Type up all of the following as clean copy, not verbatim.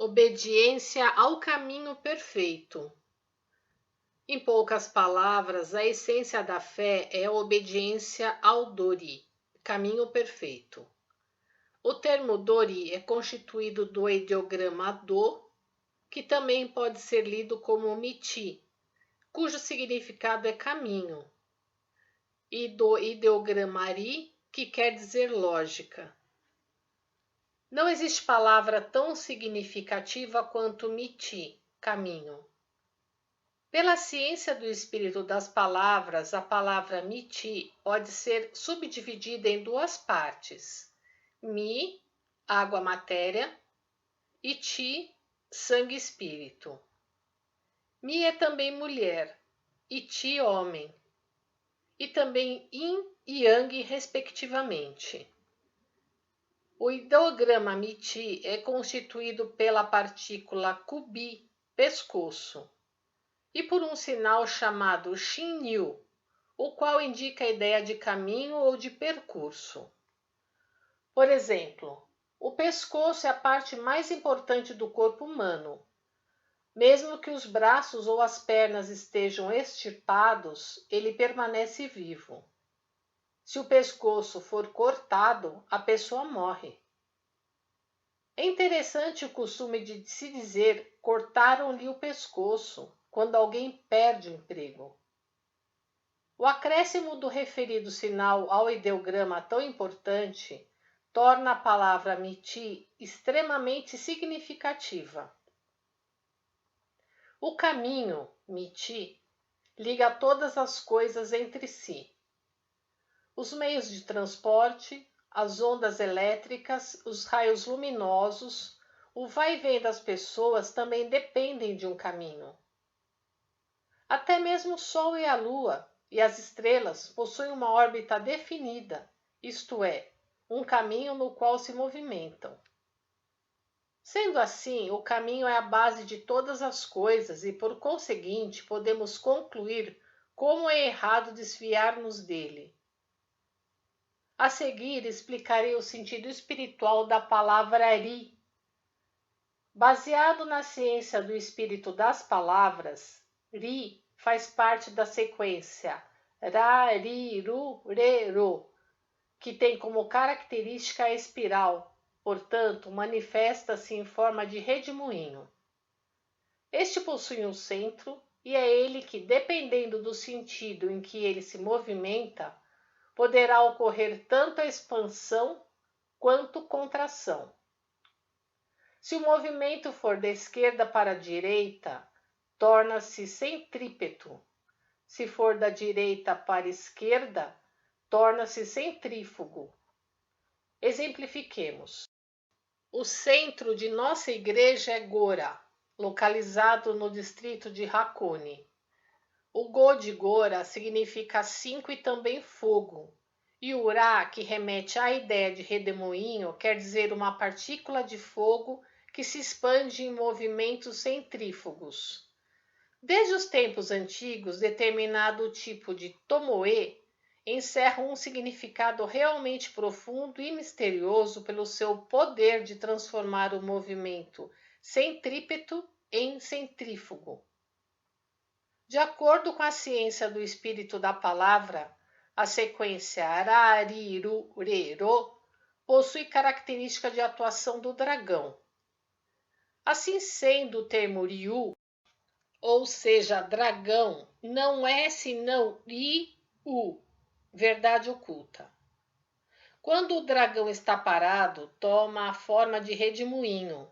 Obediência ao caminho perfeito. Em poucas palavras, a essência da fé é a obediência ao Dori, caminho perfeito. O termo Dori é constituído do ideograma Do, que também pode ser lido como Miti, cujo significado é caminho, e do ideograma Ri, que quer dizer lógica. Não existe palavra tão significativa quanto Miti, caminho. Pela ciência do espírito das palavras, a palavra Miti pode ser subdividida em duas partes: Mi, água, matéria, e Ti, sangue, espírito. Mi é também mulher, e Ti, homem, e também Yin e Yang, respectivamente. O ideograma Miti é constituído pela partícula Kubi, pescoço, e por um sinal chamado Shinryu, o qual indica a ideia de caminho ou de percurso. Por exemplo, o pescoço é a parte mais importante do corpo humano. Mesmo que os braços ou as pernas estejam extirpados, ele permanece vivo. Se o pescoço for cortado, a pessoa morre. É interessante o costume de se dizer cortaram-lhe o pescoço quando alguém perde o emprego. O acréscimo do referido sinal ao ideograma tão importante torna a palavra Miti extremamente significativa. O caminho, Miti, liga todas as coisas entre si. Os meios de transporte, as ondas elétricas, os raios luminosos, o vai e vem das pessoas também dependem de um caminho. Até mesmo o Sol e a Lua e as estrelas possuem uma órbita definida, isto é, um caminho no qual se movimentam. Sendo assim, o caminho é a base de todas as coisas e, por conseguinte, podemos concluir como é errado desviar-nos dele. A seguir, explicarei o sentido espiritual da palavra Ri. Baseado na ciência do espírito das palavras, Ri faz parte da sequência Ra, Ri, Ru, Re, Ro, que tem como característica a espiral, portanto, manifesta-se em forma de redemoinho. Este possui um centro e é ele que, dependendo do sentido em que ele se movimenta, poderá ocorrer tanto a expansão quanto contração. Se o movimento for da esquerda para a direita, torna-se centrípeto. Se for da direita para a esquerda, torna-se centrífugo. Exemplifiquemos. O centro de nossa igreja é Gora, localizado no distrito de Hakone. O Go de Gora significa 5 e também fogo, e o Ra, que remete à ideia de redemoinho, quer dizer uma partícula de fogo que se expande em movimentos centrífugos. Desde os tempos antigos, determinado tipo de tomoe encerra um significado realmente profundo e misterioso pelo seu poder de transformar o movimento centrípeto em centrífugo. De acordo com a ciência do espírito da palavra, a sequência Ra, Ri, Ru, Re, Ro possui característica de atuação do dragão. Assim sendo, o termo Ryu, ou seja, dragão, não é senão Ri-U, verdade oculta. Quando o dragão está parado, toma a forma de redemoinho.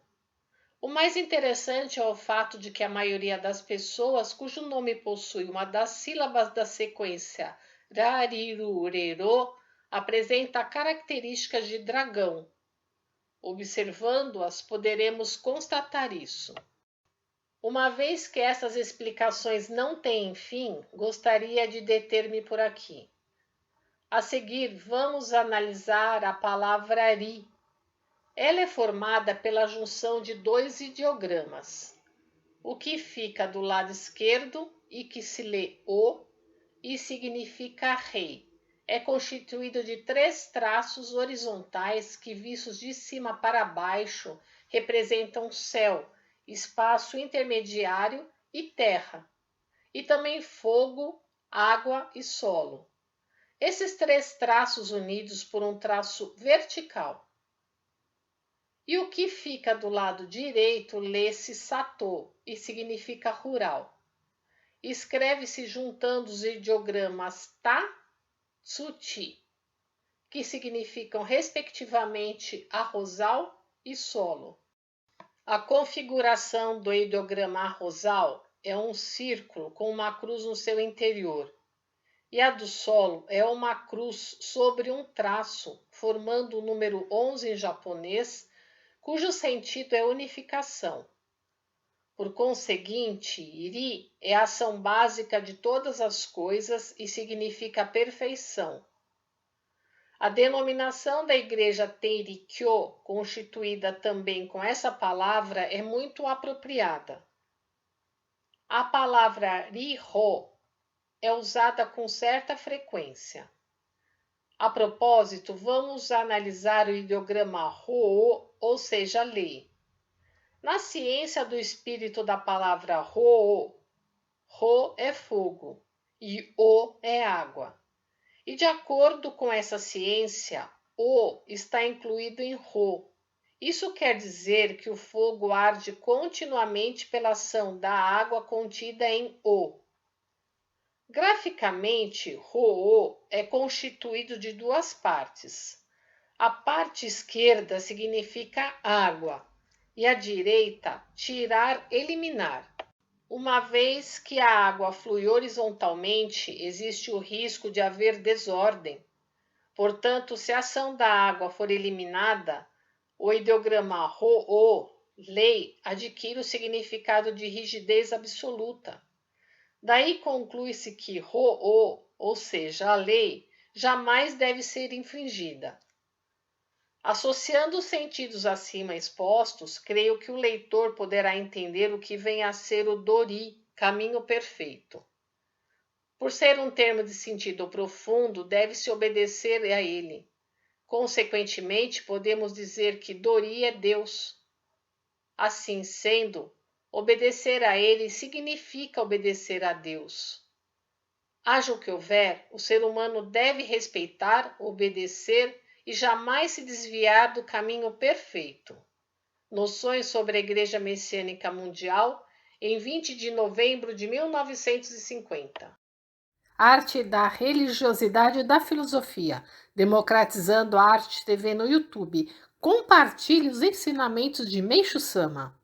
O mais interessante é o fato de que a maioria das pessoas cujo nome possui uma das sílabas da sequência Rarirurero apresenta características de dragão. Observando-as, poderemos constatar isso. Uma vez que essas explicações não têm fim, gostaria de deter-me por aqui. A seguir, vamos analisar a palavra Ri. Ela é formada pela junção de dois ideogramas. O que fica do lado esquerdo e que se lê O e significa rei. É constituído de 3 traços horizontais que, vistos de cima para baixo, representam céu, espaço intermediário e terra, e também fogo, água e solo. Esses três traços unidos por um traço vertical. E o que fica do lado direito lê-se Sato e significa rural. Escreve-se juntando os ideogramas Ta, Tsuti, que significam respectivamente arrozal e solo. A configuração do ideograma arrozal é um círculo com uma cruz no seu interior, e a do solo é uma cruz sobre um traço, formando o número 11 em japonês, cujo sentido é unificação. Por conseguinte, iri é a ação básica de todas as coisas e significa perfeição. A denominação da igreja Teirikyo, constituída também com essa palavra, é muito apropriada. A palavra Riho é usada com certa frequência. A propósito, vamos analisar o ideograma Ho, ou seja, lei. Na ciência do espírito da palavra Ho é fogo e O é água. E de acordo com essa ciência, O está incluído em Ro. Isso quer dizer que o fogo arde continuamente pela ação da água contida em O. Graficamente, Ro é constituído de duas partes. A parte esquerda significa água e a direita, tirar, eliminar. Uma vez que a água flui horizontalmente, existe o risco de haver desordem. Portanto, se a ação da água for eliminada, o ideograma Ro, lei, adquire o significado de rigidez absoluta. Daí conclui-se que Ro, ou seja, a lei, jamais deve ser infringida. Associando os sentidos acima expostos, creio que o leitor poderá entender o que vem a ser o Dori, caminho perfeito. Por ser um termo de sentido profundo, deve-se obedecer a ele. Consequentemente, podemos dizer que Dori é Deus. Assim sendo, obedecer a ele significa obedecer a Deus. Haja o que houver, o ser humano deve respeitar, obedecer e jamais se desviar do caminho perfeito. Noções sobre a Igreja Messiânica Mundial, em 20 de novembro de 1950. Arte da religiosidade e da filosofia, democratizando a arte TV no YouTube. Compartilhe os ensinamentos de Meishu Sama.